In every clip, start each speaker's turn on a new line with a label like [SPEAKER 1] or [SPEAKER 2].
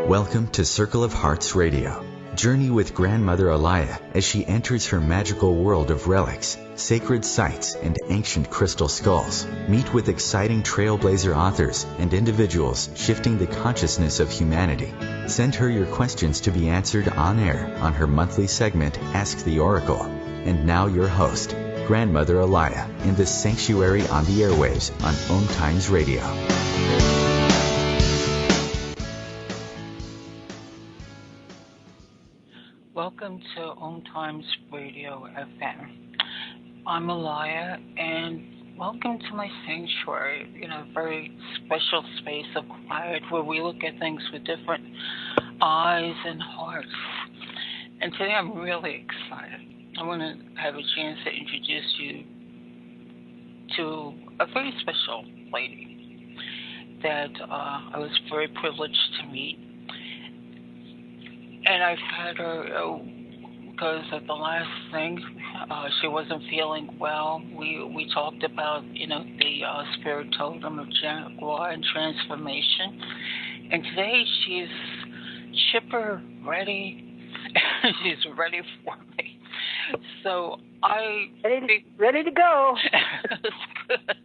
[SPEAKER 1] Welcome to Circle of Hearts Radio. Journey with Grandmother Alaya as she enters her magical world of relics, sacred sites, and ancient crystal skulls. Meet with exciting trailblazer authors and individuals shifting the consciousness of humanity. Send her your questions to be answered on air on her monthly segment, Ask the Oracle. And now your host, Grandmother Alaya, in the sanctuary on the airwaves on OMTimes Radio.
[SPEAKER 2] Welcome to OMTimes Radio FM. I'm Alaya, and welcome to my sanctuary, a very special space of quiet where we look at things with different eyes and hearts. And today I'm really excited. I want to have a chance to introduce you to a very special lady that I was very privileged to meet. And I've had her because of the last thing, she wasn't feeling well. We talked about, the spirit totem of Jaguar and transformation. And today she's chipper, ready. She's ready for me. So
[SPEAKER 3] ready to go.
[SPEAKER 2] That's good.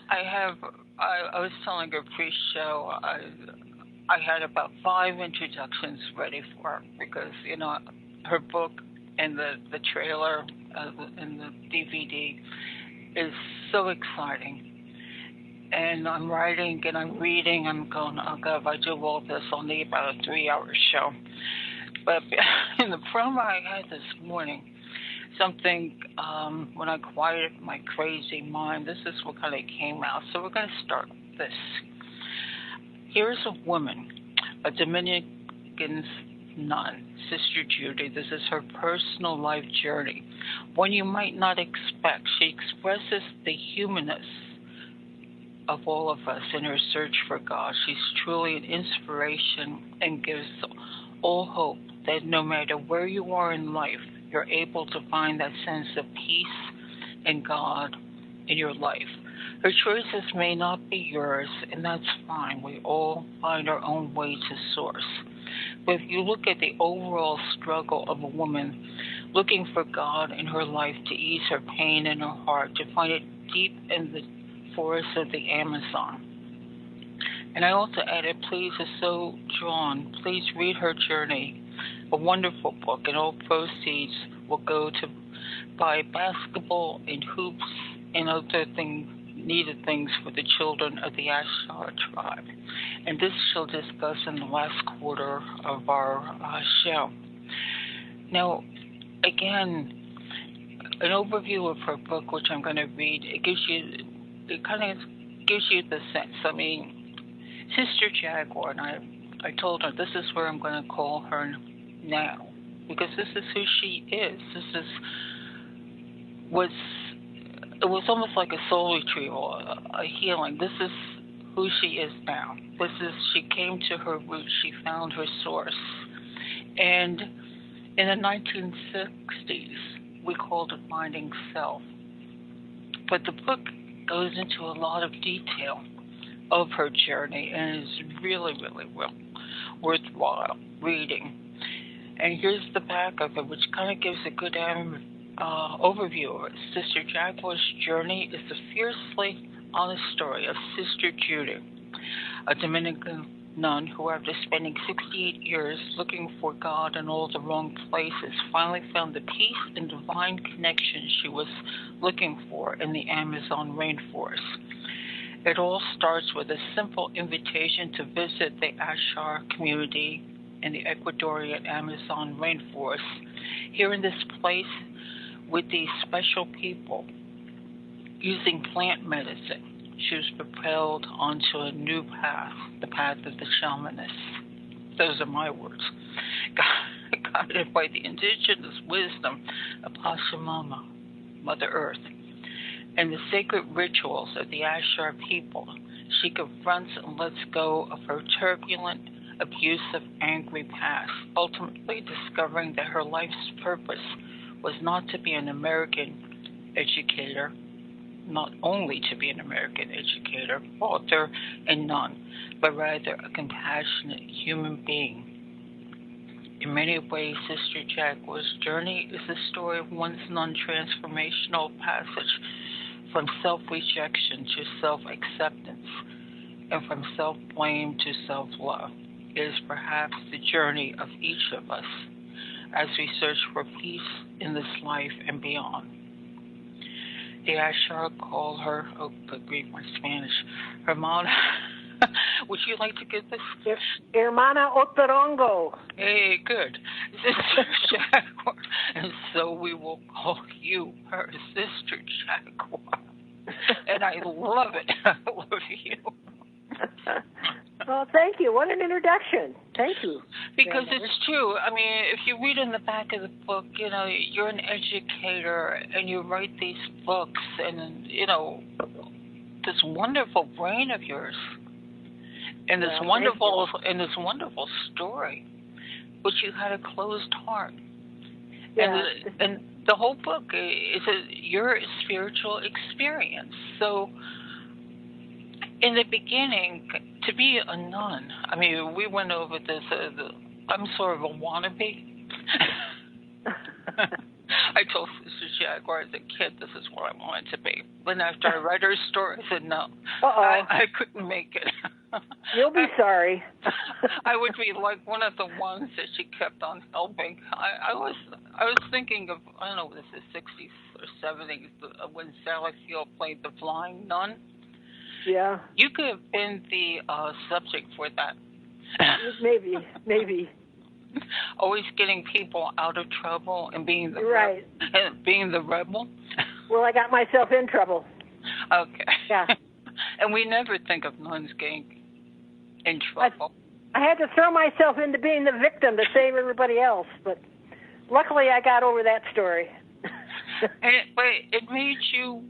[SPEAKER 2] I was telling her pre-show, I had about 5 introductions ready for her because, her book and the trailer and the DVD is so exciting. And I'm writing and I'm reading. I'm going, oh, God, if I do all this, I'll need about a 3-hour show. But in the promo I had this morning, something, when I quieted my crazy mind, this is what kind of came out. So we're going to start with this. Here's a woman, a Dominican nun, Sister Judy. This is her personal life journey, one you might not expect. She expresses the humanness of all of us in her search for God. She's truly an inspiration and gives all hope that no matter where you are in life, you're able to find that sense of peace and God in your life. Her choices may not be yours, and that's fine. We all find our own way to source. But if you look at the overall struggle of a woman looking for God in her life to ease her pain in her heart, to find it deep in the forests of the Amazon. And I also added, please, is so drawn. Please read her journey, a wonderful book, and all proceeds will go to buy basketball and hoops and other needed things for the children of the Ashar tribe. And this she'll discuss in the last quarter of our show. Now, again, an overview of her book, which I'm going to read, it kind of gives you the sense. I mean, Sister Jaguar, and I told her this is where I'm going to call her now, because this is who she is. It was almost like a soul retrieval, a healing. This is who she is now. She came to her roots. She found her source. And in the 1960s, we called it Finding Self. But the book goes into a lot of detail of her journey and is really, really worthwhile reading. And here's the back of it, which kind of gives a good overview of it. Sister Jaguar's Journey is the fiercely honest story of Sister Judy, a Dominican nun who, after spending 68 years looking for God in all the wrong places, finally found the peace and divine connection she was looking for in the Amazon rainforest. It all starts with a simple invitation to visit the Ashar community in the Ecuadorian Amazon rainforest. Here in this place, with these special people, using plant medicine, she was propelled onto a new path, the path of the shamanist. Those are my words. Guided by the indigenous wisdom of Pachamama, Mother Earth, and the sacred rituals of the Ashar people, she confronts and lets go of her turbulent, abusive, angry past, ultimately discovering that her life's purpose was not to be an American educator, not only to be an American educator, author, and nun, but rather a compassionate human being. In many ways, Sister Jaguar's journey is the story of one's non-transformational passage from self-rejection to self-acceptance, and from self-blame to self-love. It is perhaps the journey of each of us as we search for peace in this life and beyond. I shall call her, read my Spanish, Hermana. Would you like to get this?
[SPEAKER 3] Hermana Otorongo.
[SPEAKER 2] Hey, good. Sister Jaguar. And so we will call you her Sister Jaguar. And I love it. I love you.
[SPEAKER 3] Well, thank you. What an introduction. Thank you.
[SPEAKER 2] Because it's true. I mean, if you read in the back of the book, you know, you're an educator and you write these books and, you know, this wonderful brain of yours and this wonderful story, but you had a closed heart.
[SPEAKER 3] Yeah.
[SPEAKER 2] And the whole book is your spiritual experience. So in the beginning, to be a nun, I mean, we went over this. I'm sort of a wannabe. I told Sister Jaguar as a kid, this is what I wanted to be. Then after I read her story, I said, no, I couldn't make it.
[SPEAKER 3] You'll be sorry.
[SPEAKER 2] I would be like one of the ones that she kept on helping. I was thinking of, I don't know, this is 60s or 70s, when Sally Field played the Flying Nun.
[SPEAKER 3] Yeah.
[SPEAKER 2] You could have been the subject for that.
[SPEAKER 3] Maybe.
[SPEAKER 2] Always getting people out of trouble and being the being the rebel.
[SPEAKER 3] Well, I got myself in trouble.
[SPEAKER 2] Okay.
[SPEAKER 3] Yeah.
[SPEAKER 2] And we never think of nuns getting in trouble.
[SPEAKER 3] I had to throw myself into being the victim to save everybody else, but luckily I got over that story.
[SPEAKER 2] But it made you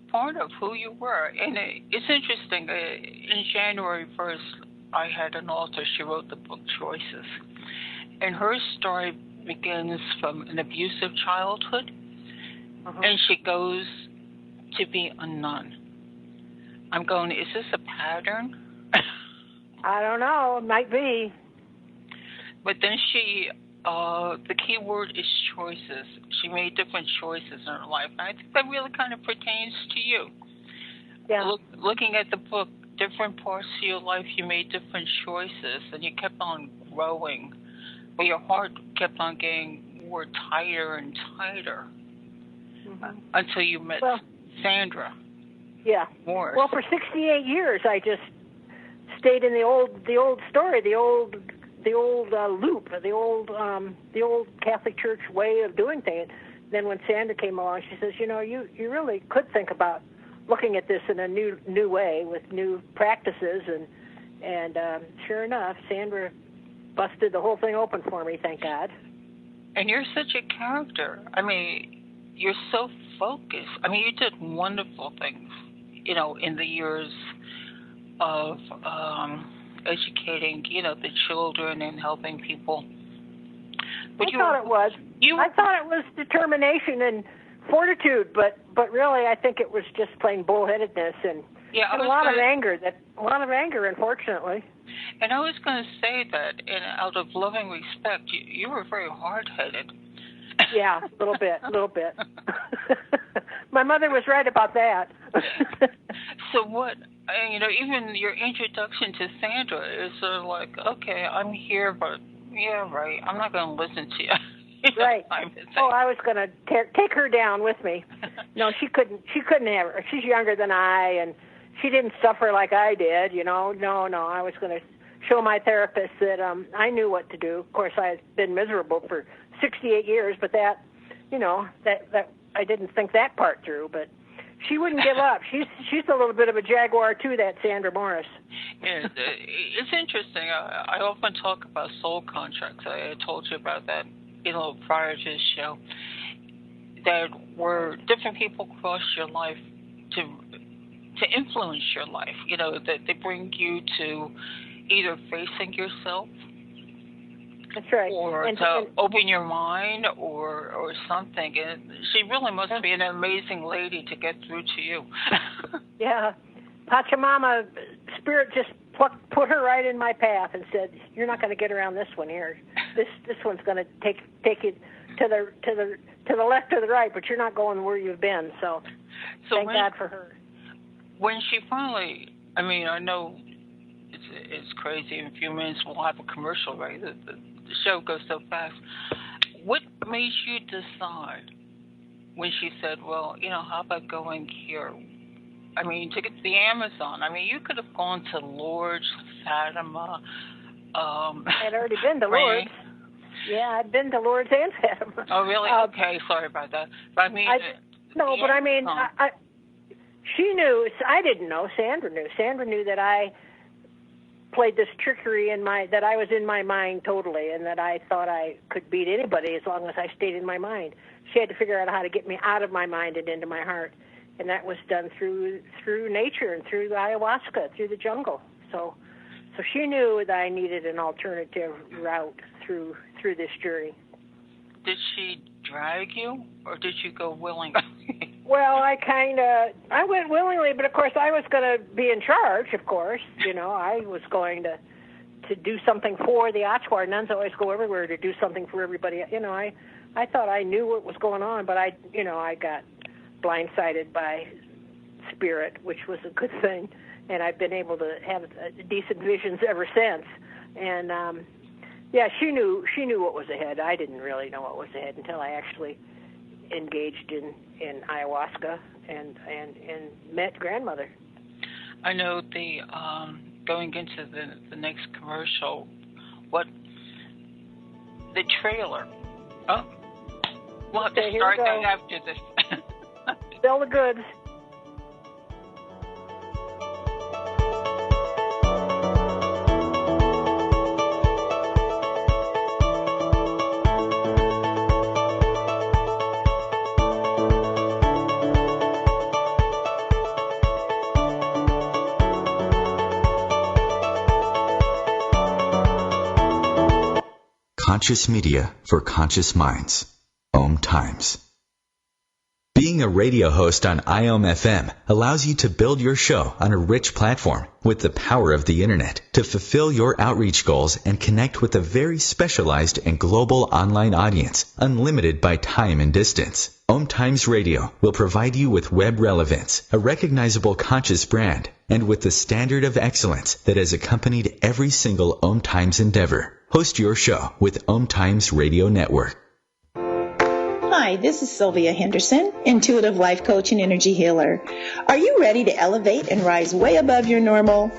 [SPEAKER 2] part of who you were. And it's interesting. In January 1st, I had an author. She wrote the book Choices. And her story begins from an abusive childhood. And she goes to be a nun. I'm going, is this a pattern?
[SPEAKER 3] I don't know. It might be.
[SPEAKER 2] But then she, the key word is choices. She made different choices in her life. And I think that really kind of pertains to you.
[SPEAKER 3] Yeah.
[SPEAKER 2] Looking at the book, different parts of your life, you made different choices, and you kept on growing. But your heart kept on getting more tighter and tighter until you met Sandra.
[SPEAKER 3] Yeah.
[SPEAKER 2] Morris.
[SPEAKER 3] Well, for 68 years, I just stayed in the old story, the old loop, the old Catholic Church way of doing things. Then when Sandra came along, she says, you know, you really could think about looking at this in a new way with new practices, and sure enough, Sandra busted the whole thing open for me, thank God.
[SPEAKER 2] And you're such a character. I mean, you're so focused. I mean, you did wonderful things, you know, in the years of educating, you know, the children and helping people. But I thought
[SPEAKER 3] it was determination and fortitude, but really, I think it was just plain bullheadedness and a lot of anger, unfortunately.
[SPEAKER 2] And I was going to say that, out of loving respect, you were very hard-headed.
[SPEAKER 3] Yeah, a little bit. My mother was right about that.
[SPEAKER 2] So what, you know, even your introduction to Sandra is sort of like, okay, I'm here, but yeah, right, I'm not going to listen to you.
[SPEAKER 3] Right. I was going to take her down with me. No, she couldn't have her. She's younger than I, and she didn't suffer like I did, you know. No, I was going to show my therapist that I knew what to do. Of course, I had been miserable for 68 years, but that, you know, that I didn't think that part through, but she wouldn't give up. She's a little bit of a jaguar, too, that Sandra Morris.
[SPEAKER 2] Yeah, it's interesting. I often talk about soul contracts. I told you about that, you know, prior to this show, that where different people cross your life to influence your life, you know, that they bring you to either facing yourself
[SPEAKER 3] That's right.
[SPEAKER 2] Or to open your mind or something. And she really must be an amazing lady to get through to you.
[SPEAKER 3] Yeah. Pachamama, Spirit just put her right in my path and said, "You're not going to get around this one here. This one's going to take you to the left or the right, but you're not going where you've been." So thank God for her. When she finally,
[SPEAKER 2] I mean, I know it's crazy. In a few minutes we'll have a commercial, right? The show goes so fast. What made you decide when she said, "Well, how about going here?" I mean, to get to the Amazon. I mean, you could have gone to Lourdes, Fatima.
[SPEAKER 3] I'd already been to Lourdes. Yeah, I'd been to Lourdes and Fatima.
[SPEAKER 2] Oh, really? Okay, sorry about that. But I mean,
[SPEAKER 3] she knew. I didn't know. Sandra knew. Sandra knew that I played this trickery that I was in my mind totally, and that I thought I could beat anybody as long as I stayed in my mind. She had to figure out how to get me out of my mind and into my heart. And that was done through nature and through the ayahuasca, through the jungle. So she knew that I needed an alternative route through this journey.
[SPEAKER 2] Did she drag you, or did you go willingly?
[SPEAKER 3] Well, I went willingly, but of course I was going to be in charge. Of course, I was going to do something for the Jaguar. Nuns always go everywhere to do something for everybody. I thought I knew what was going on, but I got blindsided by Spirit, which was a good thing, and I've been able to have decent visions ever since. And she knew what was ahead. I didn't really know what was ahead until I actually engaged in ayahuasca and met grandmother.
[SPEAKER 2] I know the going into the next commercial, what the trailer. Oh, we'll have to start that after this.
[SPEAKER 3] Sell the goods.
[SPEAKER 1] Conscious media for conscious minds. OMTimes. Being a radio host on IOM-FM allows you to build your show on a rich platform with the power of the internet to fulfill your outreach goals and connect with a very specialized and global online audience, unlimited by time and distance. OMTimes Radio will provide you with web relevance, a recognizable conscious brand, and with the standard of excellence that has accompanied every single OMTimes endeavor. Host your show with OMTimes Radio Network.
[SPEAKER 4] Hi, this is Sylvia Henderson, intuitive life coach and energy healer. Are you ready to elevate and rise way above your normal?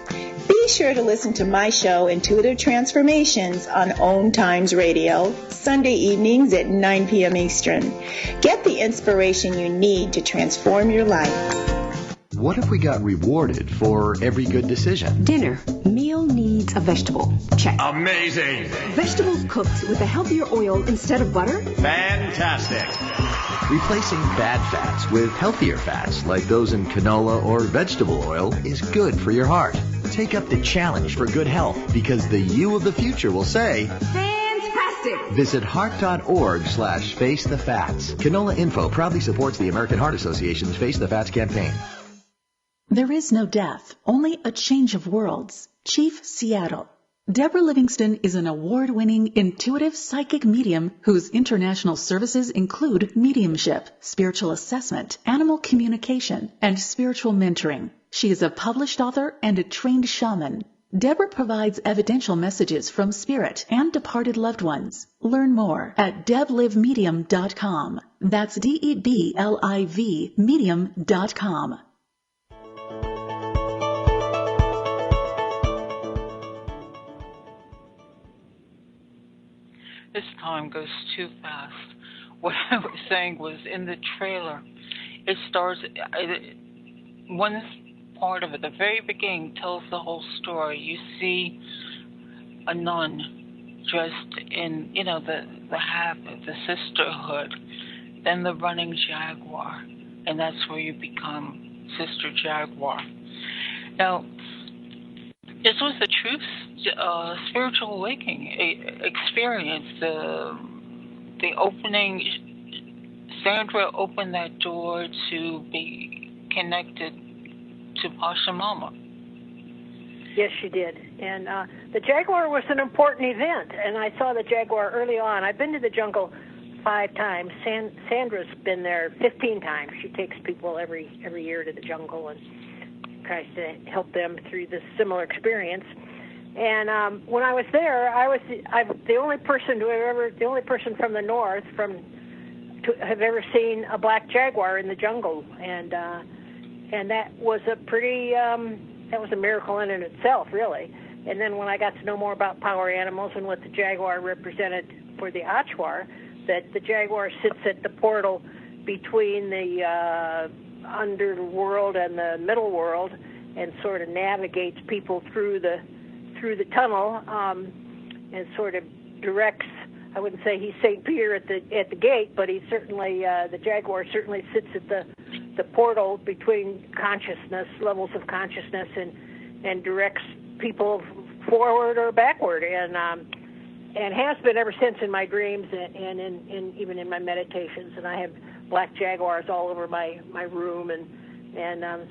[SPEAKER 4] Be sure to listen to my show, Intuitive Transformations, on OMTimes Radio, Sunday evenings at 9 p.m. Eastern. Get the inspiration you need to transform your life.
[SPEAKER 5] What if we got rewarded for every good decision?
[SPEAKER 6] Dinner. Meal needs a vegetable. Check.
[SPEAKER 5] Amazing!
[SPEAKER 6] Vegetables cooked with a healthier oil instead of butter?
[SPEAKER 5] Fantastic! Replacing bad fats with healthier fats like those in canola or vegetable oil is good for your heart. Take up the challenge for good health, because the you of the future will say,
[SPEAKER 6] fantastic!
[SPEAKER 5] Visit heart.org/face the fats. Canola Info proudly supports the American Heart Association's Face the Fats campaign.
[SPEAKER 7] There is no death, only a change of worlds. Chief Seattle. Deborah Livingston is an award-winning intuitive psychic medium whose international services include mediumship, spiritual assessment, animal communication, and spiritual mentoring. She is a published author and a trained shaman. Deborah provides evidential messages from spirit and departed loved ones. Learn more at deblivemedium.com. That's DEBLIV medium.com.
[SPEAKER 2] This time goes too fast. What I was saying was, in the trailer, it starts, one part of it, the very beginning, tells the whole story. You see a nun dressed in, the habit, the sisterhood, then the running jaguar, and that's where you become Sister Jaguar. Now, This was a true spiritual awakening experience. The opening, Sandra opened that door to be connected to Pasha Mama.
[SPEAKER 3] Yes, she did. And the Jaguar was an important event, and I saw the Jaguar early on. I've been to the jungle 5 times. Sandra's been there 15 times. She takes people every year to the jungle and tries to help them through this similar experience. And when I was there, I'm the only person from the north to have ever seen a black jaguar in the jungle, and that was a pretty that was a miracle in and itself, really. And then when I got to know more about power animals and what the jaguar represented for the Achuar, that the jaguar sits at the portal between the underworld and the middle world, and sort of navigates people through the tunnel, and sort of directs. I wouldn't say he's St. Peter at the gate, but he certainly the jaguar certainly sits at the portal between levels of consciousness, and directs people forward or backward, and has been ever since in my dreams and in even in my meditations. And I have black jaguars all over my room, and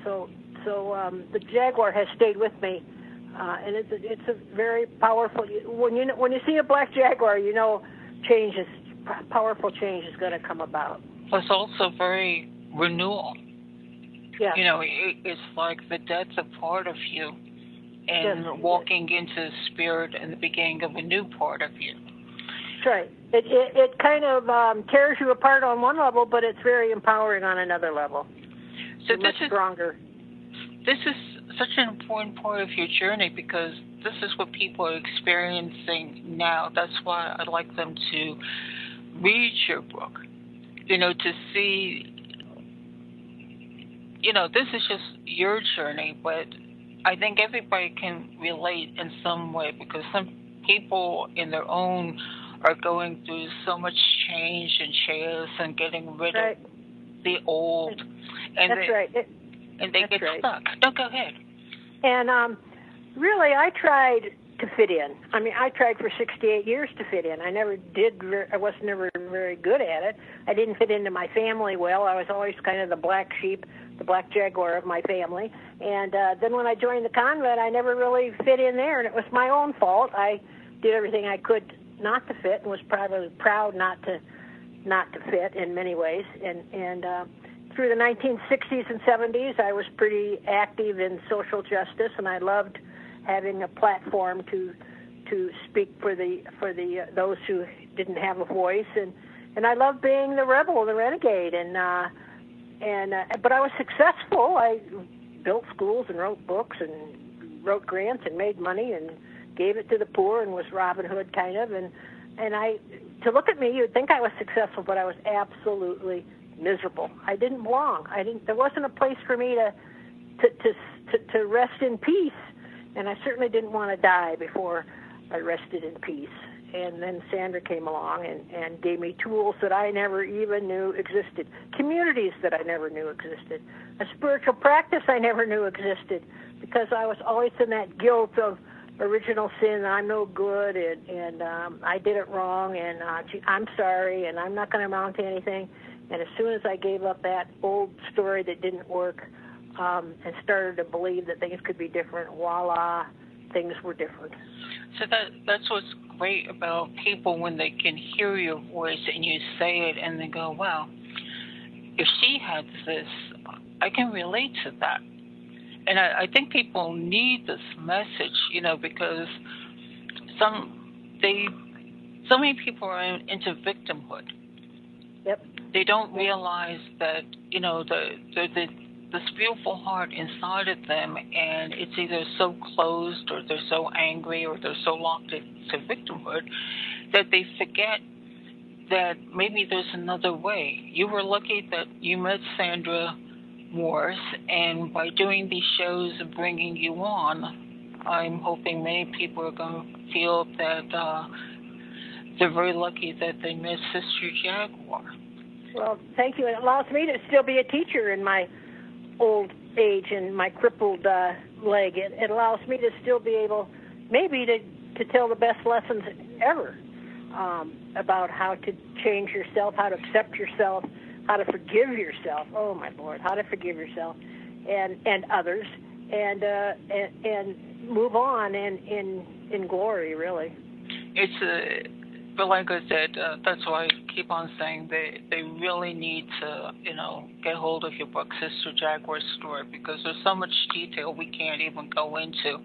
[SPEAKER 3] so the jaguar has stayed with me, and it's a very powerful. When you see a black jaguar, you know powerful change is going to come about.
[SPEAKER 2] It's also very renewal.
[SPEAKER 3] Yeah.
[SPEAKER 2] You know, it's like the death's a part of you, and walking into spirit and the beginning of a new part of you.
[SPEAKER 3] That's right. It kind of tears you apart on one level, but it's very empowering on another level.
[SPEAKER 2] So
[SPEAKER 3] much stronger.
[SPEAKER 2] This is such an important part of your journey, because this is what people are experiencing now. That's why I'd like them to read your book, to see, this is just your journey, but I think everybody can relate in some way, because some people in their own are going through so much change and chaos and getting rid of the old. And
[SPEAKER 3] That's right.
[SPEAKER 2] And they get stuck. No, go ahead.
[SPEAKER 3] And really, I tried to fit in. I mean, I tried for 68 years to fit in. I never did. I was never very good at it. I didn't fit into my family well. I was always kind of the black sheep, the black jaguar of my family. And then when I joined the convent, I never really fit in there, and it was my own fault. I did everything I could not to fit, and was probably proud not to fit in many ways. And through the 1960s and 70s, I was pretty active in social justice, and I loved having a platform to speak for those who didn't have a voice, and I loved being the rebel, the renegade, but I was successful. I built schools and wrote books and wrote grants and made money and gave it to the poor and was Robin Hood kind of, and to look at me, you'd think I was successful, but I was absolutely miserable. I didn't belong. There wasn't a place for me to rest in peace, and I certainly didn't want to die before I rested in peace. And then Sandra came along and gave me tools that I never even knew existed, communities that I never knew existed, a spiritual practice I never knew existed, because I was always in that guilt of original sin. I'm no good, and I did it wrong, and I'm sorry, and I'm not going to amount to anything. And as soon as I gave up that old story that didn't work and started to believe that things could be different, voila, things were different.
[SPEAKER 2] So that's what's great about people, when they can hear your voice and you say it and they go, wow, if she had this, I can relate to that. And I think people need this message, because so many people are into victimhood.
[SPEAKER 3] Yep.
[SPEAKER 2] They don't realize that, this beautiful heart inside of them, and it's either so closed, or they're so angry, or they're so locked into victimhood that they forget that maybe there's another way. You were lucky that you met Sandra Morse, and by doing these shows and bringing you on, I'm hoping many people are going to feel that they're very lucky that they met Sister Jaguar. Well,
[SPEAKER 3] thank you. It allows me to still be a teacher in my old age and my crippled leg. It allows me to still be able, maybe to tell the best lessons ever about how to change yourself, how to accept yourself, how to forgive yourself. Oh my Lord, how to forgive yourself and others, and move on in glory. Really,
[SPEAKER 2] but like I said, that's why I keep on saying they really need to, get hold of your book, Sister Jaguar's Story, because there's so much detail we can't even go into.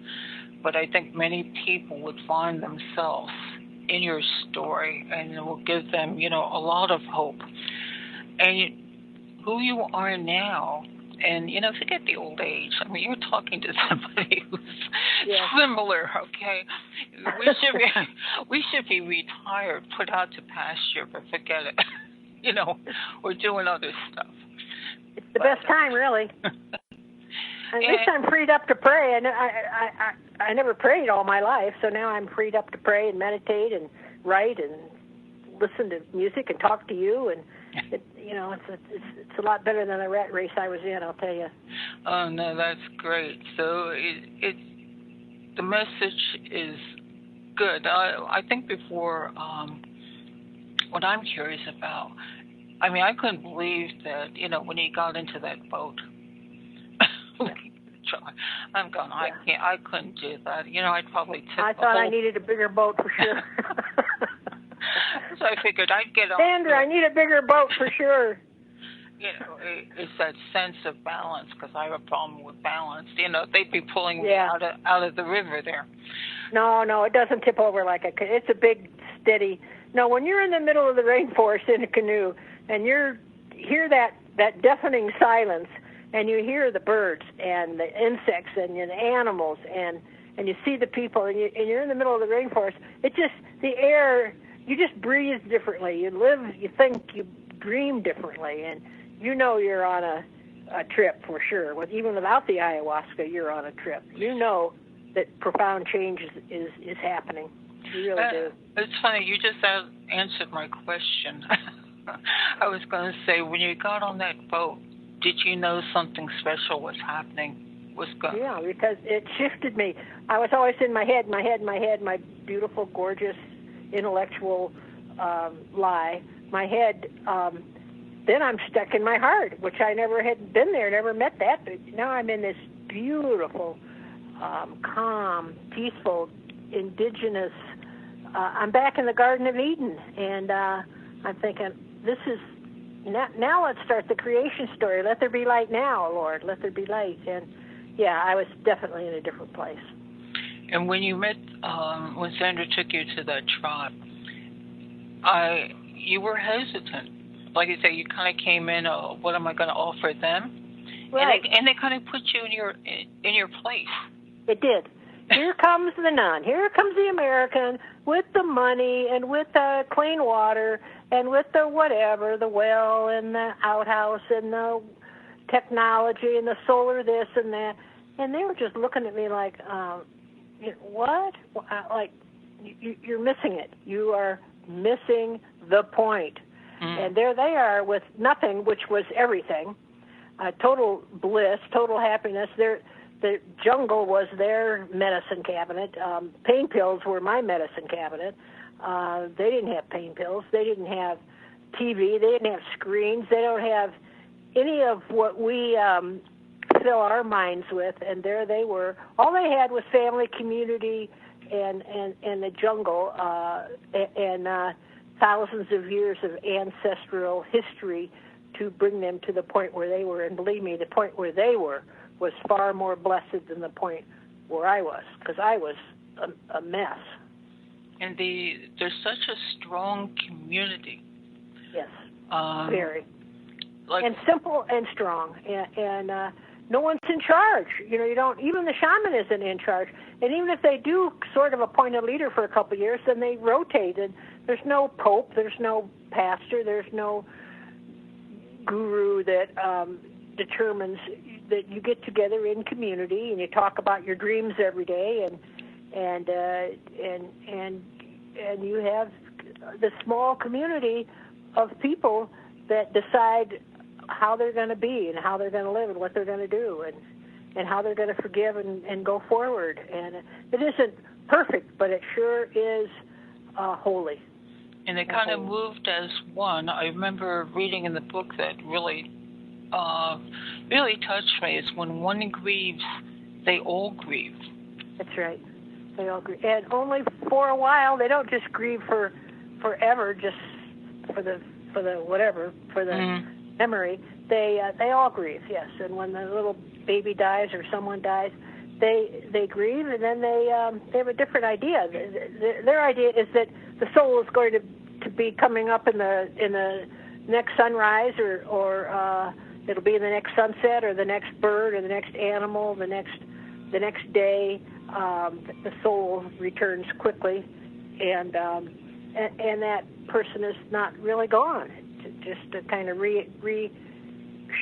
[SPEAKER 2] But I think many people would find themselves in your story, and it will give them, a lot of hope. And who you are now, and, forget the old age. I mean, you're talking to somebody who's similar, okay? We should be retired, put out to pasture, but forget it. We're doing other stuff.
[SPEAKER 3] It's the best time, really. At least I'm freed up to pray, and I never prayed all my life, so now I'm freed up to pray and meditate and write and listen to music and talk to you, and it's a lot better than the rat race I was in, I'll tell you.
[SPEAKER 2] Oh no, that's great. So the message is good. I think before, what I'm curious about, I mean, I couldn't believe that when he got into that boat. I'm going, I couldn't do that. I'd probably tip
[SPEAKER 3] I thought I needed a bigger boat for sure.
[SPEAKER 2] So I figured I'd get on.
[SPEAKER 3] Sandra, I need a bigger boat for sure.
[SPEAKER 2] It's that sense of balance, because I have a problem with balance. They'd be pulling me out of the river there.
[SPEAKER 3] No, it doesn't tip over like a canoe. It's a big, steady. No, when you're in the middle of the rainforest in a canoe and you hear that deafening silence, and you hear the birds and the insects and the animals, and you see the people, and you're in the middle of the rainforest, the air, you just breathe differently. You live, you think, you dream differently, and you're on a trip for sure. Even without the ayahuasca, you're on a trip. That profound change is happening. You really do.
[SPEAKER 2] It's funny, you just answered my question. I was going to say, when you got on that boat, did you know something special was happening?
[SPEAKER 3] Yeah, because it shifted me. I was always in my head, my beautiful, gorgeous, intellectual lie. My head, then I'm stuck in my heart, which I never had been there, never met that. But now I'm in this beautiful, calm, peaceful, indigenous, I'm back in the Garden of Eden. And I'm thinking, this is, now let's start the creation story. Let there be light now, Lord. Let there be light. And, yeah, I was definitely in a different place.
[SPEAKER 2] And when you met, when Sandra took you to that tribe, you were hesitant. Like you say, you kind of came in, what am I going to offer them?
[SPEAKER 3] Right.
[SPEAKER 2] And they kind of put you in your place.
[SPEAKER 3] It did. Here comes the nun. Here comes the American with the money and with the clean water and with the whatever, the well and the outhouse and the technology and the solar this and that. And they were just looking at me like, what? Like, you're missing it. You are missing the point. And there they are with nothing, which was everything. Total bliss, total happiness. The jungle was their medicine cabinet. Pain pills were my medicine cabinet. They didn't have pain pills. They didn't have TV. They didn't have screens. They don't have any of what we fill our minds with. And there they were. All they had was family, community, and the jungle, and thousands of years of ancestral history to bring them to the point where they were. And believe me, the point where they were was far more blessed than the point where I was, because I was a mess.
[SPEAKER 2] And there's such a strong community.
[SPEAKER 3] Yes, very. And simple and strong. And no one's in charge. You don't, even the shaman isn't in charge. And even if they do sort of appoint a leader for a couple of years, then they rotate. And there's no pope, there's no pastor, there's no guru that determines that. You get together in community and you talk about your dreams every day, and you have the small community of people that decide how they're going to be and how they're going to live and what they're going to do. how they're going to forgive and go forward. And it isn't perfect, but it sure is holy.
[SPEAKER 2] And they kind of moved as one. I remember reading in the book that really touched me is when one grieves, they all grieve. That's
[SPEAKER 3] right. They all grieve. And only for a while. They don't just grieve forever, just for the memory. They all grieve, yes. And when the little baby dies or someone dies, they grieve, and then they have a different idea. Their idea is that the soul is going to be coming up in the next sunrise, or it'll be in the next sunset, or the next bird, or the next animal, the next day. The soul returns quickly, and that person is not really gone. Just to kind of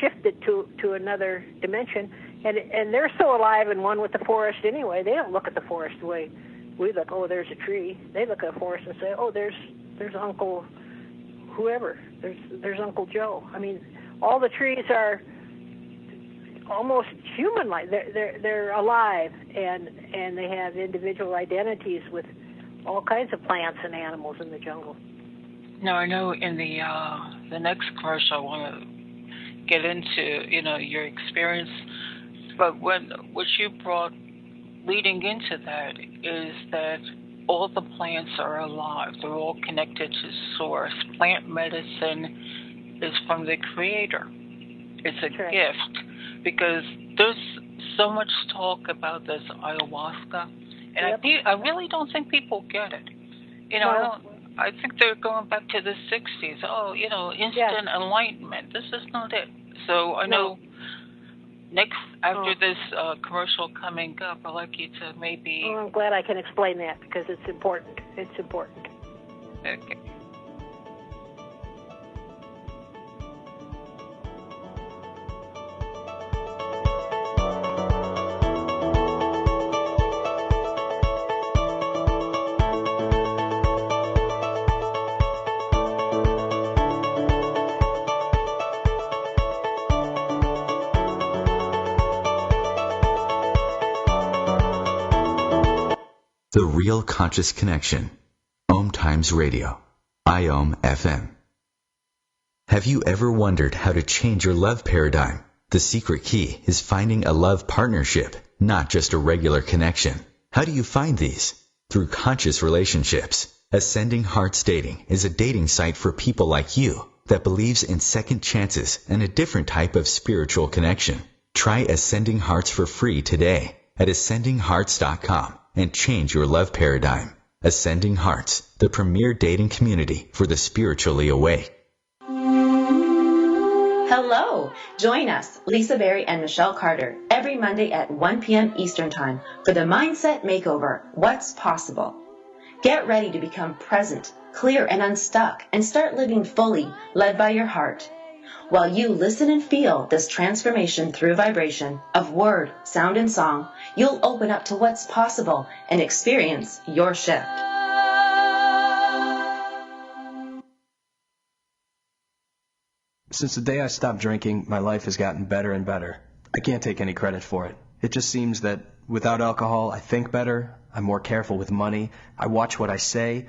[SPEAKER 3] shifted to another dimension, and they're so alive and one with the forest anyway. They don't look at the forest the way we look. Oh, there's a tree. They look at the forest and say, oh, there's Uncle whoever. There's Uncle Joe. I mean, all the trees are almost human-like. They're alive, and they have individual identities with all kinds of plants and animals in the jungle.
[SPEAKER 2] Now, I know in the next commercial I want to get into, your experience, but what you brought leading into that is that all the plants are alive. They're all connected to source. Plant medicine is from the Creator. It's a gift, because there's so much talk about this ayahuasca, and I really don't think people get it. I think they're going back to the 60s. Oh, instant enlightenment. This is not it. So I know after this commercial coming up, I'd like you to maybe...
[SPEAKER 3] Well, I'm glad I can explain that, because it's important. It's important.
[SPEAKER 2] Okay.
[SPEAKER 1] The Real Conscious Connection. OMTimes Radio. IOM FM. Have you ever wondered how to change your love paradigm? The secret key is finding a love partnership, not just a regular connection. How do you find these? Through conscious relationships. Ascending Hearts Dating is a dating site for people like you that believes in second chances and a different type of spiritual connection. Try Ascending Hearts for free today at ascendinghearts.com. and change your love paradigm. Ascending Hearts, the premier dating community for the spiritually awake.
[SPEAKER 4] Hello! Join us, Lisa Berry and Michelle Carter, every Monday at 1 p.m. Eastern Time for the Mindset Makeover, What's Possible. Get ready to become present, clear, and unstuck, and start living fully, led by your heart. While you listen and feel this transformation through vibration of word, sound, and song, you'll open up to what's possible and experience your shift.
[SPEAKER 8] Since the day I stopped drinking, my life has gotten better and better. I can't take any credit for it. It just seems that without alcohol, I think better, I'm more careful with money, I watch what I say,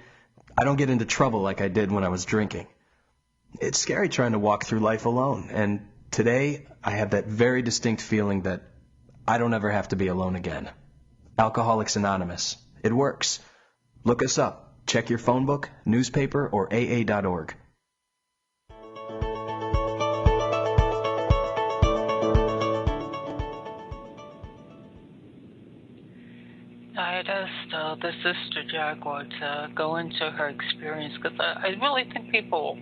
[SPEAKER 8] I don't get into trouble like I did when I was drinking. It's scary trying to walk through life alone, and today I have that very distinct feeling that I don't ever have to be alone again. Alcoholics Anonymous. It works. Look us up. Check your phone book, newspaper, or AA.org.
[SPEAKER 2] I had asked the Sister Jaguar to go into her experience, because I really think people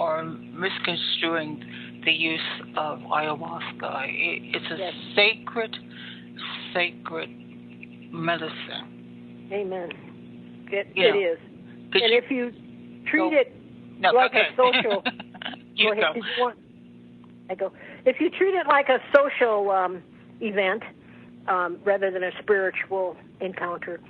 [SPEAKER 2] are misconstruing the use of ayahuasca. It's a sacred medicine.
[SPEAKER 3] Amen. It is. And if you treat it like a social... If you treat it like a social event rather than a spiritual encounter,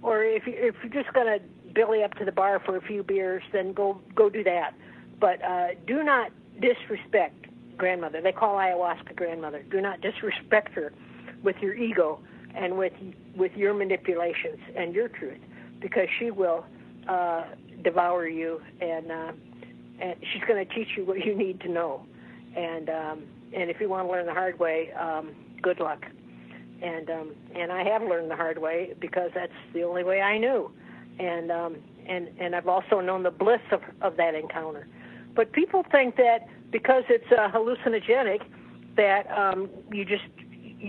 [SPEAKER 3] or if you're just going to billy up to the bar for a few beers, then go do that. But do not disrespect grandmother. They call ayahuasca grandmother. Do not disrespect her. with your ego and with your manipulations and your truth, because she will devour you, and she's going to teach you what you need to know. And if you want to learn the hard way, good luck. And I have learned the hard way because that's the only way I knew. And I've also known the bliss of that encounter. But people think that because it's hallucinogenic, that you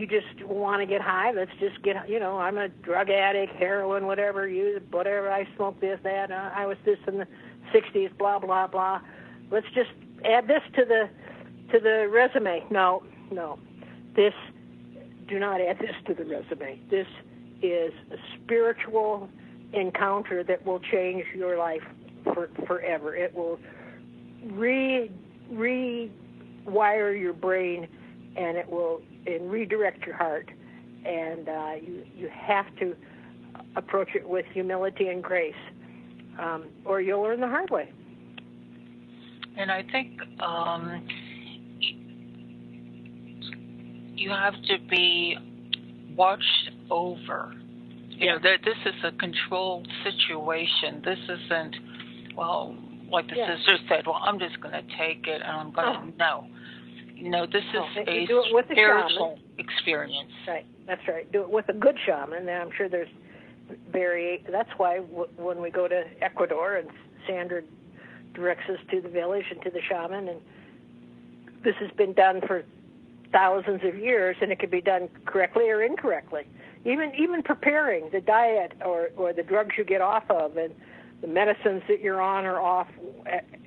[SPEAKER 3] just want to get high. Let's just get, I'm a drug addict, heroin, whatever, I smoke this, that, I was this in the 60s, blah, blah, blah. Let's just add this to the resume. No. Do not add this to the resume. This is a spiritual encounter that will change your life forever. It will rewire your brain, and it will redirect your heart. And you have to approach it with humility and grace, or you'll learn the hard way.
[SPEAKER 2] And I think you have to be watched over. This is a controlled situation. This isn't, like the sister said, I'm just going to take it and I'm going to, no. This is a spiritual experience.
[SPEAKER 3] Right, that's right. Do it with a good shaman, and I'm sure there's that's why when we go to Ecuador and Sandra directs us to the village and to the shaman, and this has been done for thousands of years, and it can be done correctly or incorrectly. Even preparing the diet or the drugs you get off of, and the medicines that you're on or off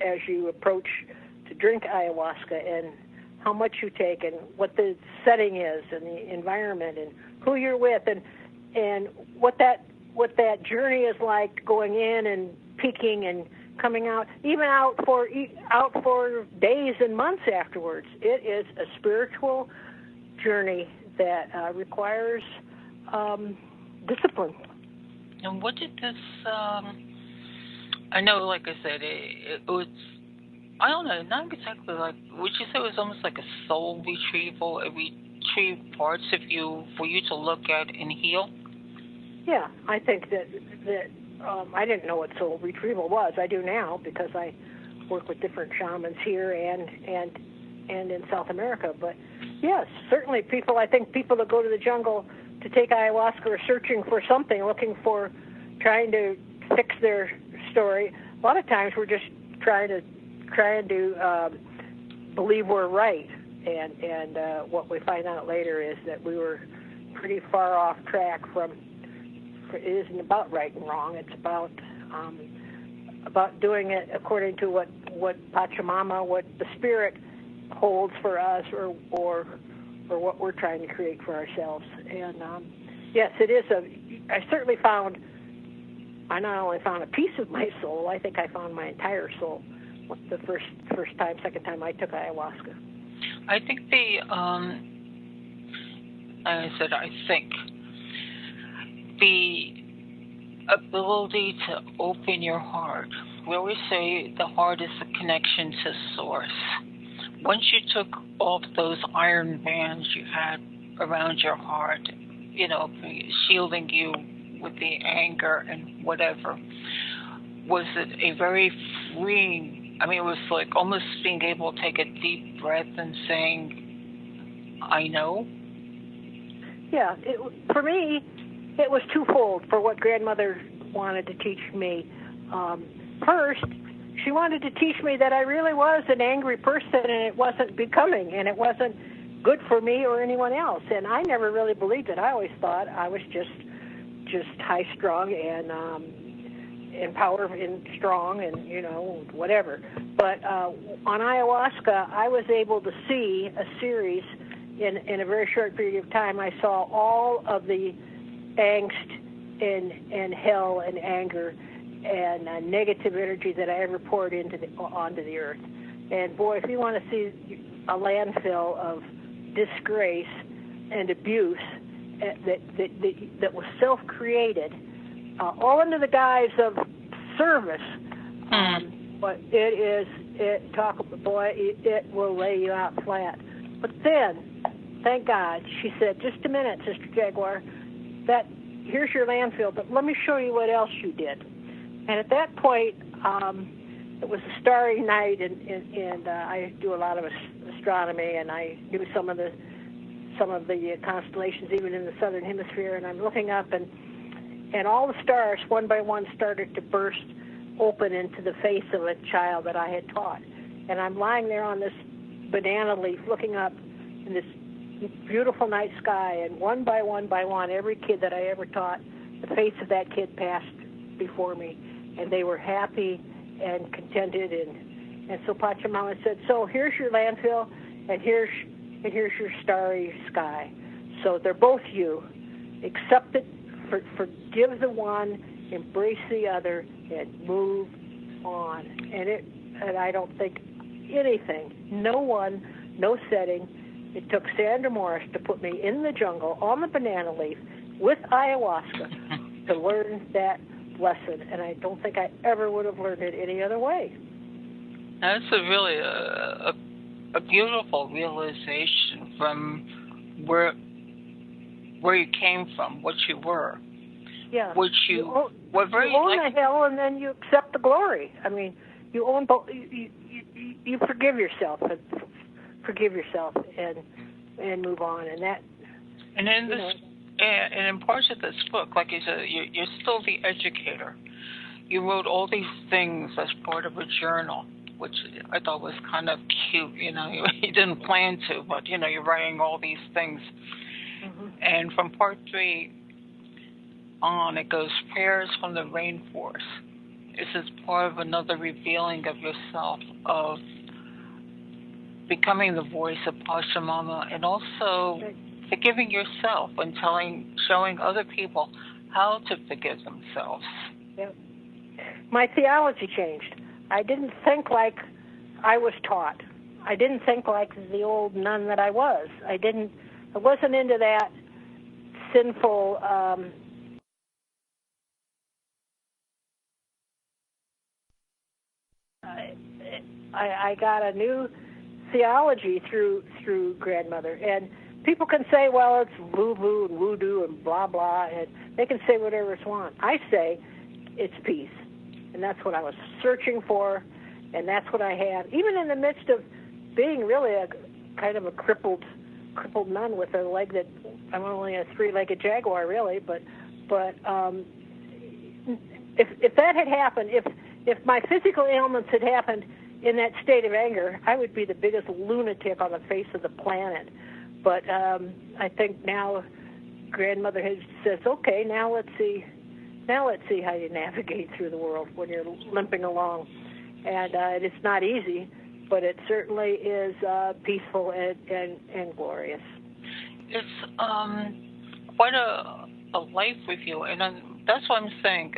[SPEAKER 3] as you approach to drink ayahuasca, and how much you take, and what the setting is, and the environment, and who you're with, and what that journey is like, going in and peaking and coming out, even out for days and months afterwards. It is a spiritual journey that requires discipline.
[SPEAKER 2] And what did this? I know, like I said, it was. I don't know, not exactly like. Would you say it was almost like a soul retrieval? It retrieved parts of you for you to look at and heal. Yeah,
[SPEAKER 3] I think that I didn't know what soul retrieval was. I do now because I work with different shamans here and in South America. But yes, certainly I think people that go to the jungle to take ayahuasca are searching for something, trying to fix their story. A lot of times we're just trying to believe we're right, and what we find out later is that we were pretty far off track from. It isn't about right and wrong. It's about doing it according to what Pachamama, what the Spirit holds for us, or what we're trying to create for ourselves. And yes, it is I certainly found. I not only found a piece of my soul. I think I found my entire soul. The first time, second time I took ayahuasca.
[SPEAKER 2] I think the ability to open your heart. We always say the heart is the connection to source. Once you took off those iron bands you had around your heart, shielding you with the anger and whatever, was it a very freeing? I mean, it was like almost being able to take a deep breath and saying, I know?
[SPEAKER 3] Yeah, for me, it was twofold for what grandmother wanted to teach me. First, she wanted to teach me that I really was an angry person, and it wasn't becoming, and it wasn't good for me or anyone else. And I never really believed it. I always thought I was just high-strung and empowered and strong and, whatever. But on ayahuasca, I was able to see a series in a very short period of time. I saw all of the angst and hell and anger and negative energy that I ever poured onto the earth. And boy, if you want to see a landfill of disgrace and abuse that was self-created, all under the guise of service, but it will lay you out flat. But then thank God. She said, just a minute, Sister Jaguar. Here's your landfill, but let me show you what else you did. And at that point, it was a starry night, and I do a lot of astronomy, and I knew some of the constellations, even in the southern hemisphere. And I'm looking up, and all the stars, one by one, started to burst open into the face of a child that I had taught. And I'm lying there on this banana leaf, looking up in this beautiful night sky, and one by one, every kid that I ever taught, the face of that kid passed before me, and they were happy and contented. And so Pachamama said, so here's your landfill, and here's your starry sky. So they're both you. Accept it, forgive the one, embrace the other, and move on. And I don't think anything, no one, no setting. It took Sandra Morris to put me in the jungle on the banana leaf with ayahuasca to learn that lesson, and I don't think I ever would have learned it any other way.
[SPEAKER 2] That's really a beautiful realization from where you came from, what you were.
[SPEAKER 3] Yeah.
[SPEAKER 2] Which you own
[SPEAKER 3] the hell, and then you accept the glory. I mean, you own both. You forgive yourself and move on, and that. And in this,
[SPEAKER 2] and in parts of this book, like you said, you're still the educator. You wrote all these things as part of a journal, which I thought was kind of cute. You didn't plan to, but you're writing all these things. Mm-hmm. And from part 3 on, it goes prayers from the rainforest. This is part of another revealing of yourself, of becoming the voice of Pachamama, and also forgiving yourself and showing other people how to forgive themselves.
[SPEAKER 3] Yep. My theology changed. I didn't think like I was taught. I didn't think like the old nun that I was. I wasn't into that sinful I got a new theology through grandmother, and people can say, well, it's woo-woo and voodoo and blah blah, and they can say whatever they want. I say it's peace, and that's what I was searching for, and that's what I have, even in the midst of being really a kind of a crippled nun with a leg that I'm only a 3-legged jaguar, really, but if that had happened, if my physical ailments had happened in that state of anger, I would be the biggest lunatic on the face of the planet. But I think now grandmother says, okay, now let's see how you navigate through the world when you're limping along. And it's not easy, but it certainly is peaceful and glorious.
[SPEAKER 2] It's quite a life review, and that's what I'm saying.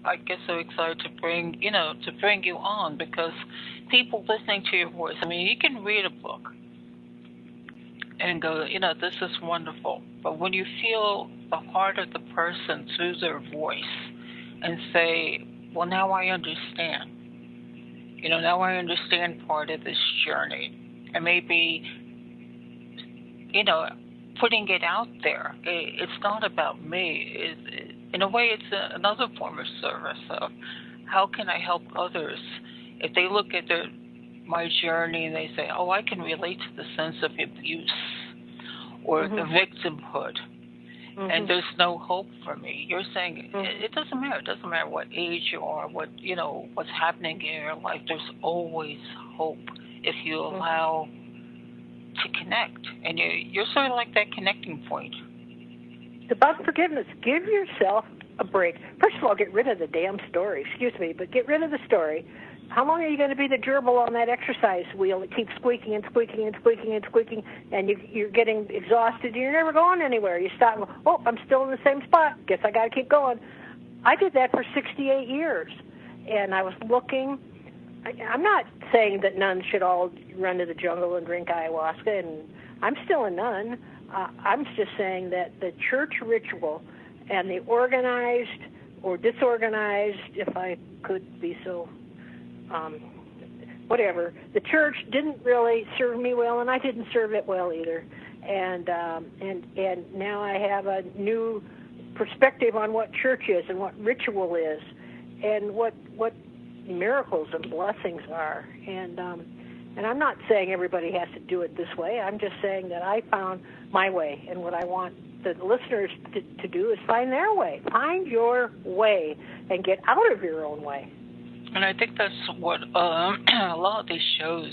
[SPEAKER 2] I get so excited to bring you on, because people listening to your voice, I mean, you can read a book and go, this is wonderful. But when you feel the heart of the person through their voice and say, well, now I understand. Now I understand part of this journey. And maybe, putting it out there. It's not about me. In a way, it's another form of service. Of how can I help others? If they look at my journey and they say, oh, I can relate to the sense of abuse or the victimhood, and there's no hope for me. You're saying it doesn't matter. It doesn't matter what age you are, what's happening in your life. There's always hope if you allow to connect. And you're sort of like that connecting point.
[SPEAKER 3] It's about forgiveness. Give yourself a break. First of all, get rid of the damn story. Excuse me, but get rid of the story. How long are you going to be the gerbil on that exercise wheel that keeps squeaking and squeaking and squeaking and squeaking, and you're getting exhausted and you're never going anywhere? You stop, oh, I'm still in the same spot. Guess I got to keep going. I did that for 68 years, and I was looking. I'm not saying that nuns should all run to the jungle and drink ayahuasca, and I'm still a nun. I'm just saying that the church ritual and the organized or disorganized, if I could be so whatever. The church didn't really serve me well, and I didn't serve it well either. And now I have a new perspective on what church is and what ritual is, and what miracles and blessings are. And I'm not saying everybody has to do it this way. I'm just saying that I found my way, and what I want the listeners to do is find their way. Find your way and get out of your own way.
[SPEAKER 2] And I think that's what a lot of these shows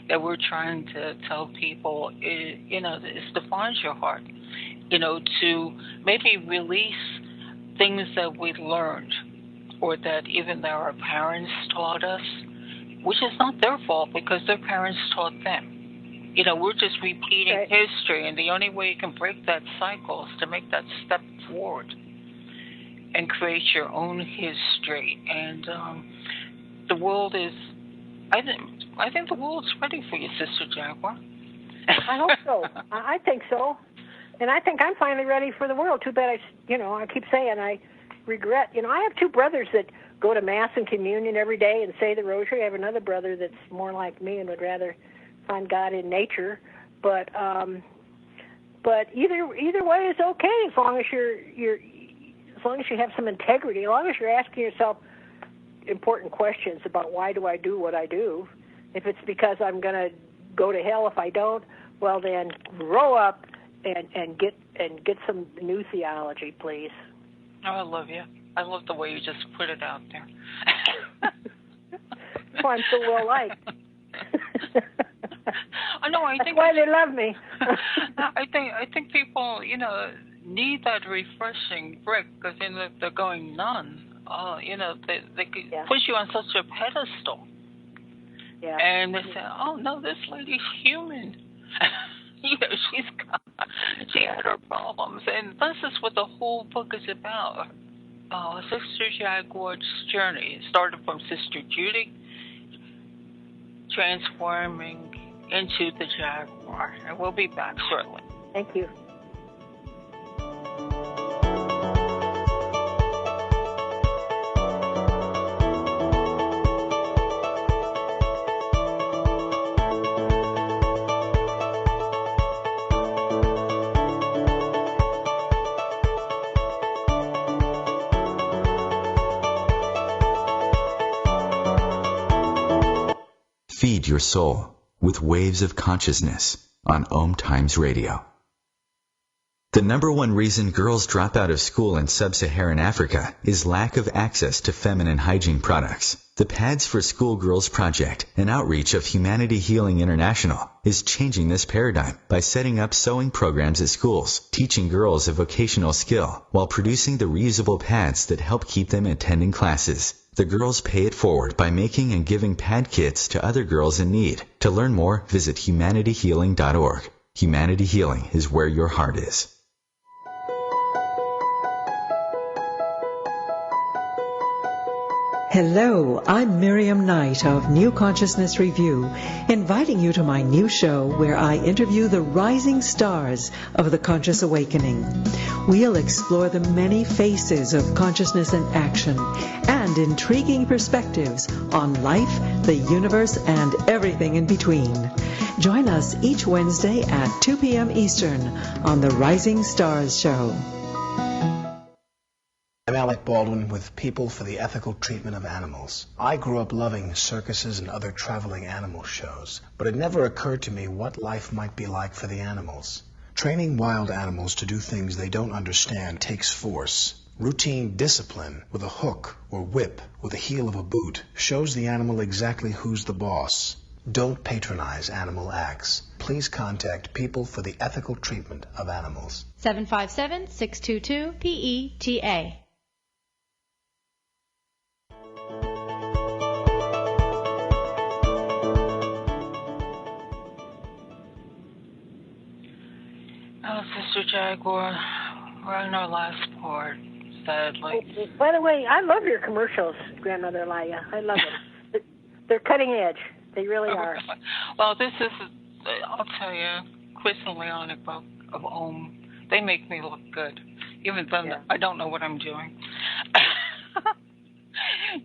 [SPEAKER 2] that we're trying to tell people is, is to find your heart, to maybe release things that we learned or that even our parents taught us, which is not their fault because their parents taught them. We're just repeating history, and the only way you can break that cycle is to make that step forward and create your own history. And the world is, I think the world's ready for you, Sister Jaguar.
[SPEAKER 3] I hope so. I think so. And I think I'm finally ready for the world. Too bad I keep saying I regret. I have two brothers that go to Mass and Communion every day and say the Rosary. I have another brother that's more like me and would rather find God in nature. But either way is okay as long as as long as you have some integrity, as long as you're asking yourself important questions about why do I do what I do. If it's because I'm going to go to hell if I don't, well then grow up and get some new theology, please.
[SPEAKER 2] Oh, I love you. I love the way you just put it out there.
[SPEAKER 3] Oh, I'm so well liked.
[SPEAKER 2] I know. I think
[SPEAKER 3] that's why they love me.
[SPEAKER 2] I think people, need that refreshing break because they're going none. They push you on such a pedestal.
[SPEAKER 3] Yeah.
[SPEAKER 2] And they say, "Oh no, this lady's human." She had her problems, and this is what the whole book is about. Sister Jaguar's journey. It started from Sister Judy, transforming into the Jaguar. And we'll be back shortly.
[SPEAKER 3] Thank you.
[SPEAKER 1] Feed your soul with waves of consciousness on OMTimes Radio. The number one reason girls drop out of school in sub-Saharan Africa is lack of access to feminine hygiene products. The Pads for Schoolgirls Project, an outreach of Humanity Healing International, is changing this paradigm by setting up sewing programs at schools, teaching girls a vocational skill, while producing the reusable pads that help keep them attending classes. The girls pay it forward by making and giving pad kits to other girls in need. To learn more, visit humanityhealing.org. Humanity Healing is where your heart is.
[SPEAKER 9] Hello, I'm Miriam Knight of New Consciousness Review, inviting you to my new show where I interview the rising stars of the conscious awakening. We'll explore the many faces of consciousness in action and intriguing perspectives on life, the universe, and everything in between. Join us each Wednesday at 2 p.m. Eastern on the Rising Stars Show.
[SPEAKER 10] I'm Alec Baldwin with People for the Ethical Treatment of Animals. I grew up loving circuses and other traveling animal shows, but it never occurred to me what life might be like for the animals. Training wild animals to do things they don't understand takes force. Routine discipline with a hook or whip with the heel of a boot shows the animal exactly who's the boss. Don't patronize animal acts. Please contact People for the Ethical Treatment of Animals.
[SPEAKER 11] 757-622-PETA.
[SPEAKER 2] Oh, Sister Jaguar, we're on our last part, sadly.
[SPEAKER 3] Oh, by the way, I love your commercials, Grandmother Elia. I love them. They're cutting edge. They really are.
[SPEAKER 2] Well, this is, I'll tell you, Chris and Leonic of OM, they make me look good, even though I don't know what I'm doing.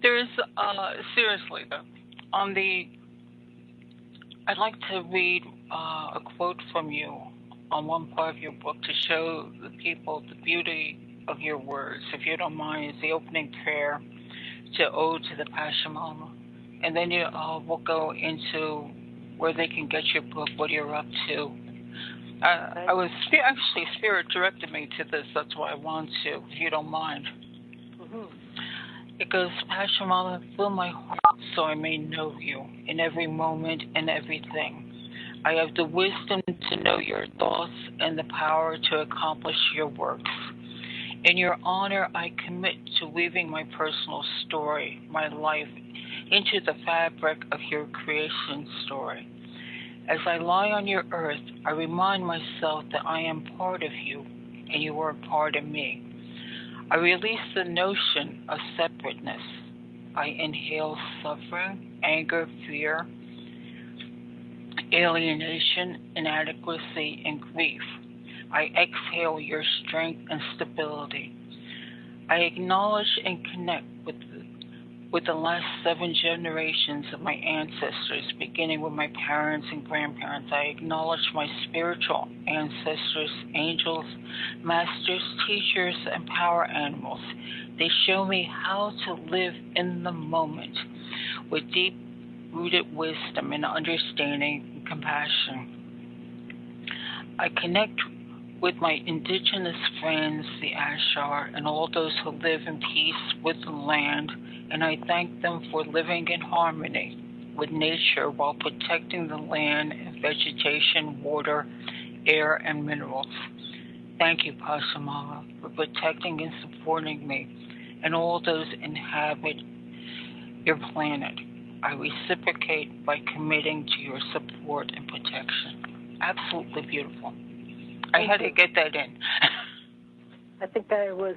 [SPEAKER 2] There's, seriously though, on the I'd like to read a quote from you on one part of your book to show the people the beauty of your words. If you don't mind, it's the opening prayer to Ode to the Pachamama. And then we'll go into where they can get your book, what you're up to. I was actually, Spirit directed me to this. That's why I want to, if you don't mind.
[SPEAKER 3] Mm-hmm.
[SPEAKER 2] It goes, Pachamama, fill my heart so I may know you in every moment and everything. I have the wisdom to know your thoughts and the power to accomplish your works. In your honor, I commit to weaving my personal story, my life, into the fabric of your creation story. As I lie on your earth, I remind myself that I am part of you and you are part of me. I release the notion of separateness. I inhale suffering, anger, fear, alienation, inadequacy, and grief. I exhale your strength and stability. I acknowledge and connect with the last 7 generations of my ancestors, beginning with my parents and grandparents. I acknowledge my spiritual ancestors, angels, masters, teachers, and power animals. They show me how to live in the moment with deep-rooted wisdom and understanding and compassion. I connect with my indigenous friends, the Ashar, and all those who live in peace with the land, and I thank them for living in harmony with nature while protecting the land and vegetation, water, air, and minerals. Thank you, Pachamama, for protecting and supporting me and all those inhabit your planet. I reciprocate by committing to your support and protection. Absolutely beautiful. I had to get that in.
[SPEAKER 3] I think that was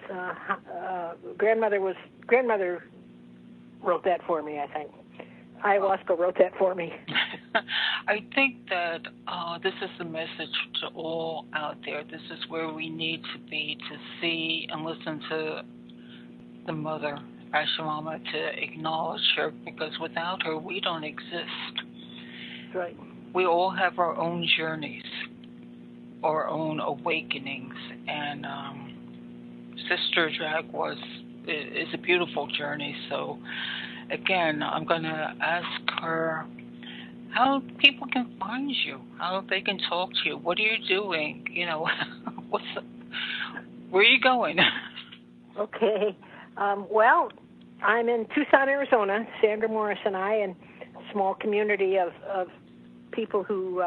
[SPEAKER 3] grandmother wrote that for me, I think. Ayahuasca wrote that for me.
[SPEAKER 2] I think that this is the message to all out there. This is where we need to be, to see and listen to the mother, Pachamama, to acknowledge her, because without her, we don't exist.
[SPEAKER 3] That's right.
[SPEAKER 2] We all have our own journeys, our own awakenings, and Sister Jaguar's is a beautiful journey. So, again, I'm going to ask her how people can find you, how they can talk to you. What are you doing? You know, where are you going?
[SPEAKER 3] Okay. Well, I'm in Tucson, Arizona, Sandra Morris and I, and a small community of people who,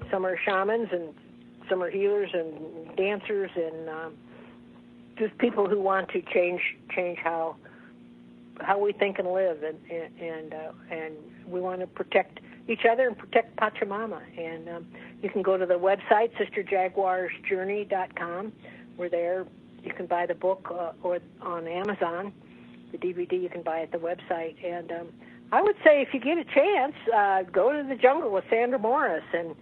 [SPEAKER 3] some are shamans and some are healers and dancers and just people who want to change how we think and live, and we want to protect each other and protect Pachamama. And you can go to the website, sisterjaguarsjourney.com. We're there. You can buy the book or on Amazon. The DVD you can buy at the website. And I would say if you get a chance, go to the jungle with Sandra Morris and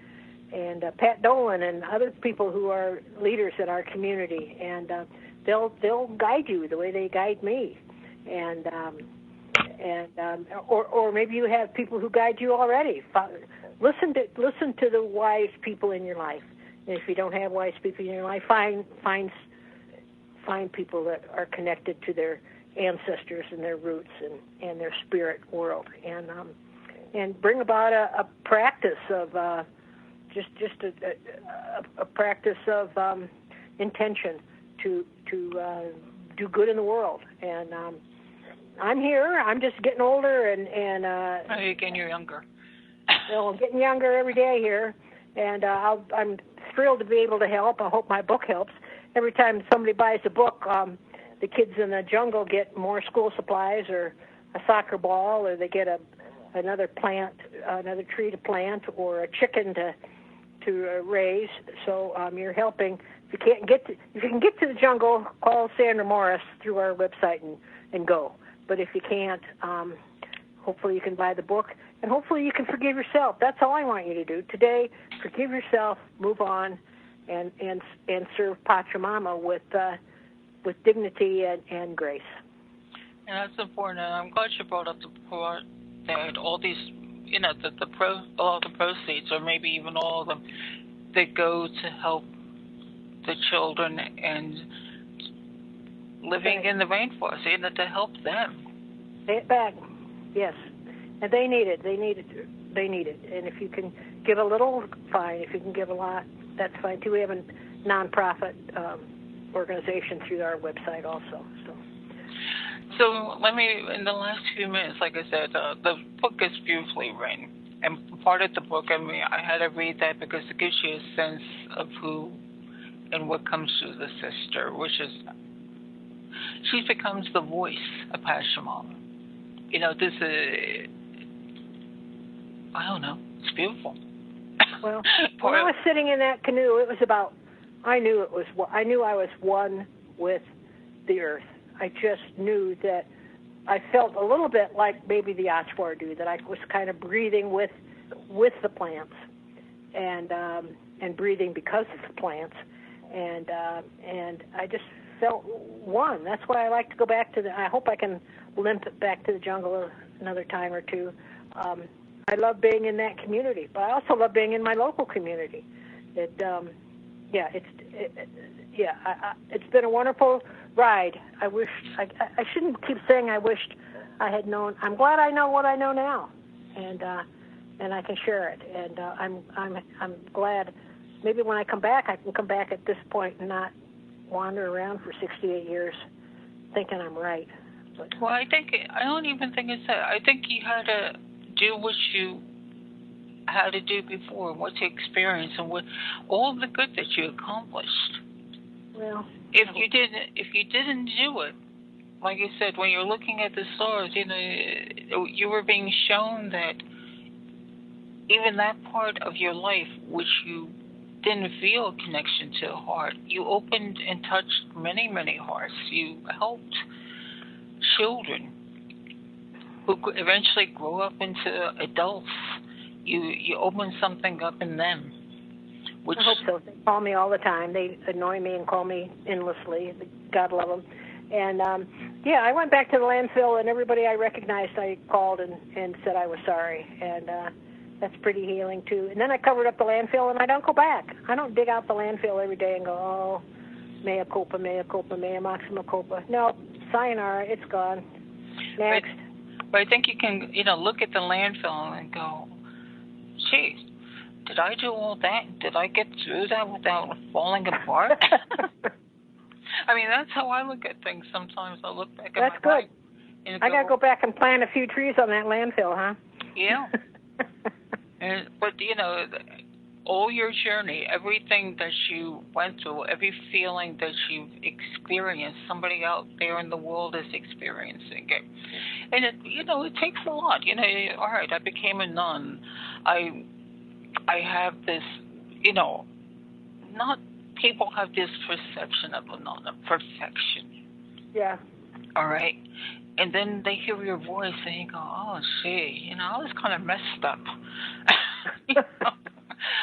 [SPEAKER 3] Pat Dolan and other people who are leaders in our community, and they'll guide you the way they guide me, or maybe you have people who guide you already. Listen to the wise people in your life, and if you don't have wise people in your life, find people that are connected to their ancestors and their roots and their spirit world, and bring about a practice of just a practice of intention to do good in the world. And I'm here. I'm just getting older, and
[SPEAKER 2] again, you're younger.
[SPEAKER 3] I'm getting younger every day here, and I'm thrilled to be able to help. I hope my book helps. Every time somebody buys a book, the kids in the jungle get more school supplies or a soccer ball, or they get another plant, another tree to plant, or a chicken to raise. So you're helping. If you can get to the jungle, call Sandra Morris through our website and go. But if you can't, hopefully you can buy the book, and hopefully you can forgive yourself. That's all I want you to do today. Forgive yourself, move on, and serve Pachamama with dignity and grace.
[SPEAKER 2] And that's important. And I'm glad you brought up the part that all these all the proceeds, or maybe even all of them, that go to help the children and living in the rainforest, to help them.
[SPEAKER 3] Pay it back, yes. And they need it. They need it. And if you can give a little, fine. If you can give a lot, that's fine too. We have a nonprofit organization through our website also.
[SPEAKER 2] So let me, in the last few minutes, like I said, the book is beautifully written. And part of the book, I had to read that because it gives you a sense of who and what comes through the sister, which is, she becomes the voice of Pachamama. This is, I don't know, it's beautiful.
[SPEAKER 3] Well, when I was sitting in that canoe, it was about, I knew I was one with the earth. I just knew that I felt a little bit like maybe the Ochwar do, that I was kind of breathing with the plants and breathing because of the plants, and I just felt one. That's why I like to go back to I hope I can limp it back to the jungle another time or two. I love being in that community, but I also love being in my local community. It's been a wonderful ride. I wish I shouldn't keep saying I wished I had known. I'm glad I know what I know now, and I can share it. And I'm glad. Maybe when I come back, I can come back at this point and not wander around for 68 years thinking I'm right. But,
[SPEAKER 2] well, I don't even think it's that. I think you had to do what you had to do before, what you experienced, and what all the good that you accomplished.
[SPEAKER 3] Well,
[SPEAKER 2] if you didn't do it, like you said, when you're looking at the stars, you were being shown that even that part of your life which you didn't feel a connection to the heart, you opened and touched many, many hearts. You helped children who eventually grow up into adults. You opened something up in them. Which,
[SPEAKER 3] I hope so. They call me all the time. They annoy me and call me endlessly. God love them. And, I went back to the landfill, and everybody I recognized I called and said I was sorry. And that's pretty healing, too. And then I covered up the landfill, and I don't go back. I don't dig out the landfill every day and go, oh, mea culpa, mea maxima culpa. No, sayonara, it's gone. Next.
[SPEAKER 2] But I think you can, look at the landfill and go, geez, did I do all that? Did I get through that without falling apart? I mean, that's how I look at things sometimes. I look back at my life.
[SPEAKER 3] That's good. I got to go back and plant a few trees on that landfill, huh?
[SPEAKER 2] Yeah. But, all your journey, everything that you went through, every feeling that you've experienced, somebody out there in the world is experiencing it. And, it takes a lot. All right, I became a nun. I have this, not people have this perception of a nun, of perfection.
[SPEAKER 3] Yeah.
[SPEAKER 2] All right. And then they hear your voice and you go, oh, gee, I was kind of messed up.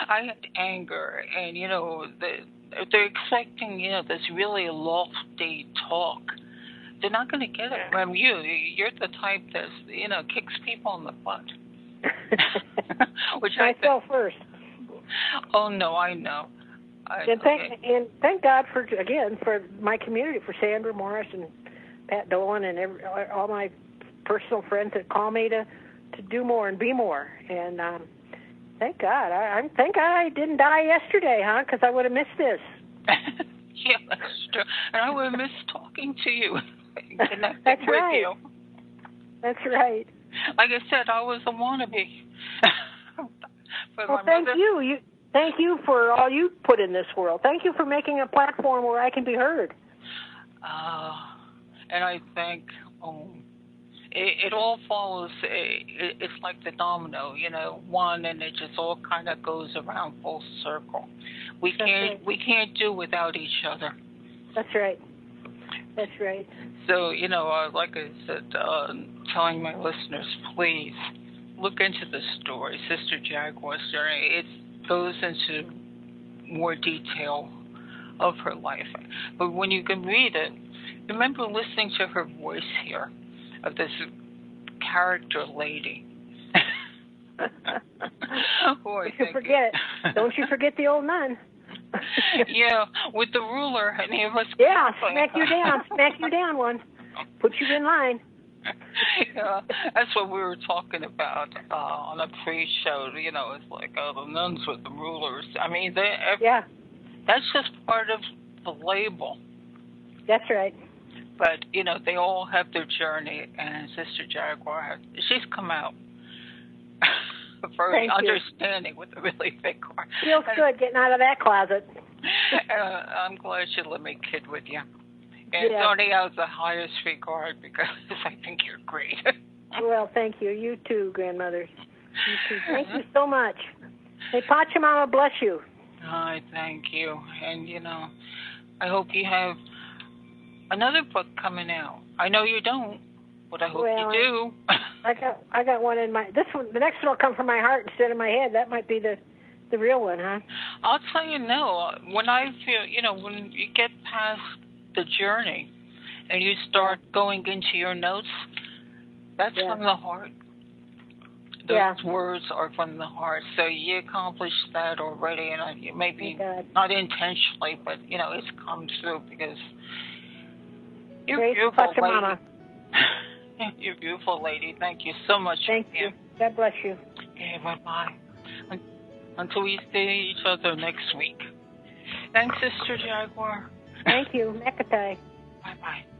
[SPEAKER 2] I had anger, and, they're expecting, this really lofty talk. They're not going to get it from you. You're the type that, kicks people in the butt. Which
[SPEAKER 3] myself first.
[SPEAKER 2] Oh, no, I know.
[SPEAKER 3] And thank God for my community, for Sandra Morris and Pat Dolan and all my personal friends that call me to do more and be more. And thank God. Thank God I didn't die yesterday, huh? Because I would have missed this.
[SPEAKER 2] Yeah, that's true. And I would have missed talking to you.
[SPEAKER 3] That's right. You. That's right.
[SPEAKER 2] Like I said, I was a wannabe.
[SPEAKER 3] Well, thank you. Thank you for all you put in this world. Thank you for making a platform where I can be heard.
[SPEAKER 2] And I think it all follows. It's like the domino, one, and it just all kind of goes around full circle. We can't do without each other.
[SPEAKER 3] That's right. That's right.
[SPEAKER 2] So like I said, telling my listeners, please look into the story, Sister Jaguar's Journey. It goes into more detail of her life. But when you can read it, remember listening to her voice here, of this character lady Boy,
[SPEAKER 3] you forget it. Don't you forget the old nun.
[SPEAKER 2] Yeah, with the ruler, any of us.
[SPEAKER 3] Yeah, smack you down one. Put you in line.
[SPEAKER 2] Yeah, that's what we were talking about on a pre-show. You know, it's like the nuns with the rulers. I mean, that's just part of the label.
[SPEAKER 3] That's right.
[SPEAKER 2] But, you know, they all have their journey, and Sister Jaguar, she's come out very understanding with a really big heart.
[SPEAKER 3] Feels good getting out of that closet.
[SPEAKER 2] I'm glad you let me kid with you. And Tony has the highest regard because I think you're great.
[SPEAKER 3] Well, thank you. You too, grandmother. You too. Thank you so much. Hey, Pachamama bless you.
[SPEAKER 2] I thank you. And, you know, I hope you have another book coming out. I know you don't, but I hope you do.
[SPEAKER 3] I got one in my. This one, the next one will come from my heart instead of my head. That might be the real one, huh?
[SPEAKER 2] I'll tell you no. When I feel, you know, when you get past the journey and you start going into your notes, that's from the heart. Those words are from the heart. So you accomplished that already, and maybe not intentionally, but you know it's come through because you're a beautiful lady. You're a beautiful lady. Thank you so much.
[SPEAKER 3] Thank you. God bless you.
[SPEAKER 2] Okay, bye-bye. Until we see each other next week. Thanks, Sister Jaguar.
[SPEAKER 3] Thank you. Mekatai.
[SPEAKER 2] Bye-bye.